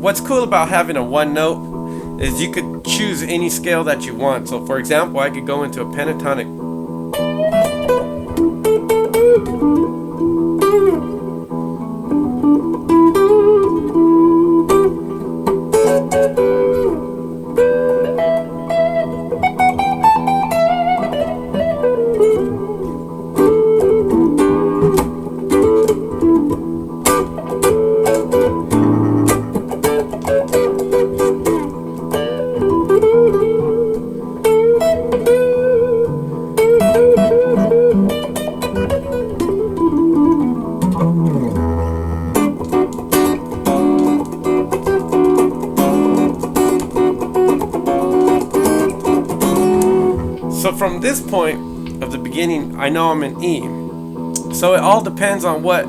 What's cool about having a one note is you could choose any scale that you want. So for example, I could go into a pentatonic. So from this point of the beginning, I know I'm in E. So it all depends on what,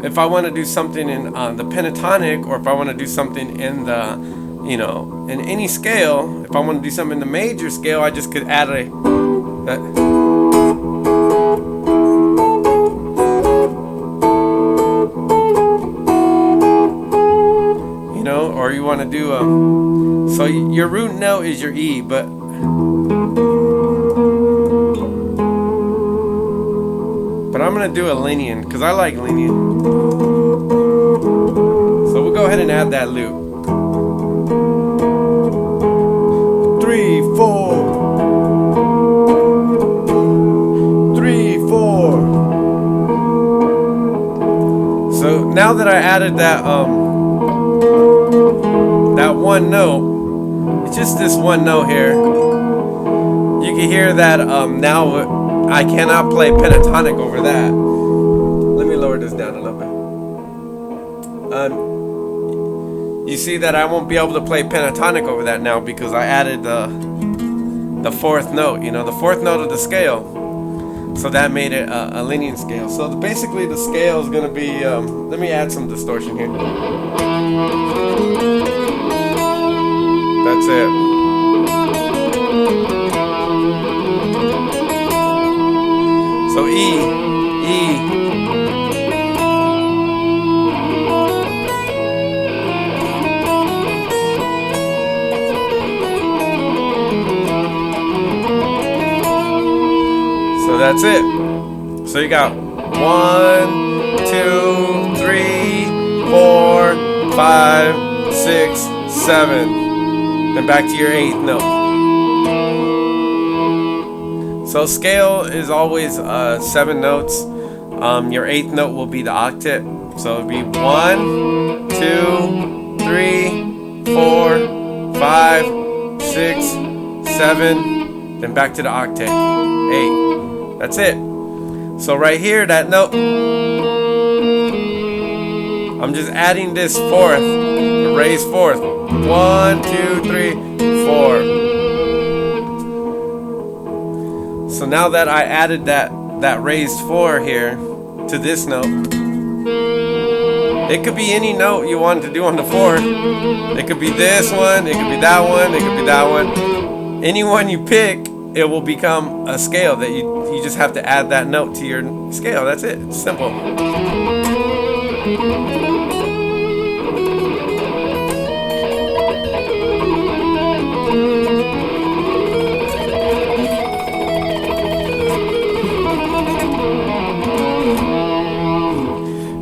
if I want to do something in the pentatonic, or if I want to do something in the, in any scale. If I want to do something in the major scale, I just could add or you want to do so your root note is your E, but I'm gonna do a Linnean because I like Linnean. So we'll go ahead and add that loop. 3, 4, 3, 4. So now that I added that that one note, it's just this one note here. You can hear that now. I cannot play pentatonic over that. Let me lower this down a little bit. You see that I won't be able to play pentatonic over that now because I added the fourth note, the fourth note of the scale. So that made it a Linnean scale. So basically the scale is going to be, let me add some distortion here. That's it. So E. So that's it. So you got 1, 2, 3, 4, 5, 6, 7. Then back to your 8th note. So scale is always 7 notes. Your 8th note will be the octet. So it'll be 1, 2, 3, 4, 5, 6, 7. Then back to the octet. 8. That's it. So right here, that note, I'm just adding this fourth, the raised fourth. 1, 2, 3, 4. So now that I added that raised 4 here to this note, it could be any note you want to do on the 4th. It could be this one, it could be that one, it could be that one. Any one you pick, it will become a scale that you just have to add that note to your scale. That's it. It's simple.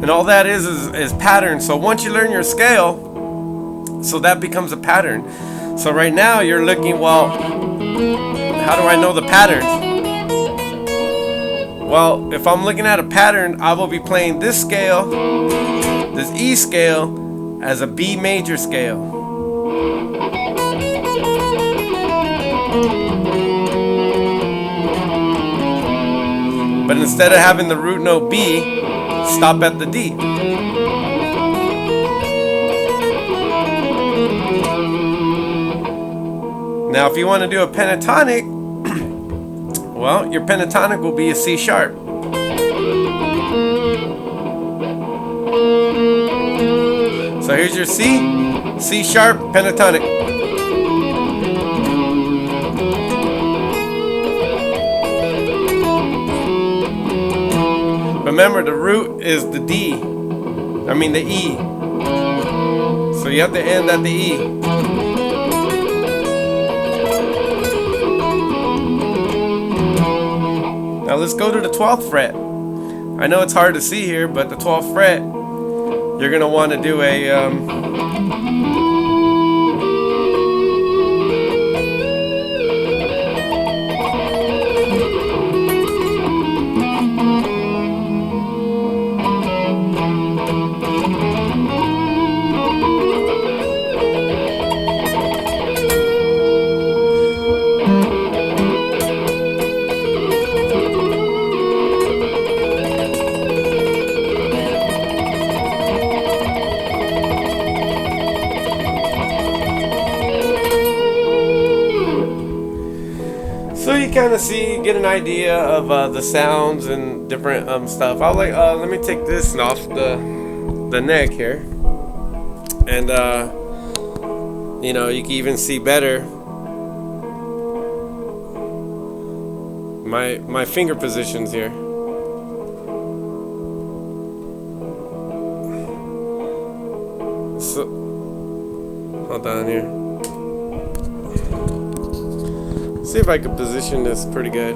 And all that is pattern. So once you learn your scale, so that becomes a pattern. So right now you're looking, well, how do I know the patterns? Well, if I'm looking at a pattern, I will be playing this scale, this E scale, as a B major scale. But instead of having the root note B, stop at the D. Now, if you want to do a pentatonic, well, your pentatonic will be a C sharp. So here's your C sharp pentatonic. Remember, the root is the D. I mean the E. So you have to end at the E. Now let's go to the 12th fret. I know it's hard to see here, but the 12th fret, you're going to want to do a so you kind of see, get an idea of the sounds and different stuff. I'll let me take this off the neck here, and you know, you can even see better my finger positions here. So hold on here. See if I can position this pretty good.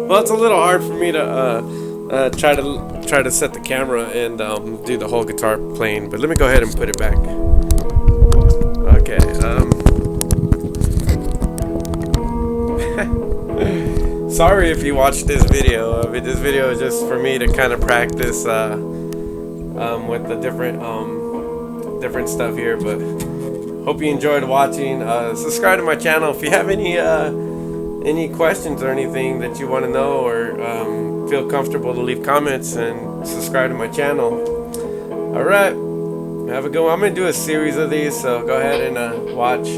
Well, it's a little hard for me to try to set the camera and do the whole guitar playing, but let me go ahead and put it back. Okay. Sorry if you watched this video. I mean, this video is just for me to kind of practice with the different stuff here. But hope you enjoyed watching. Subscribe to my channel if you have any questions or anything that you want to know, or feel comfortable to leave comments, and subscribe to my channel. Alright, have a good one. I'm going to do a series of these, so go ahead and watch.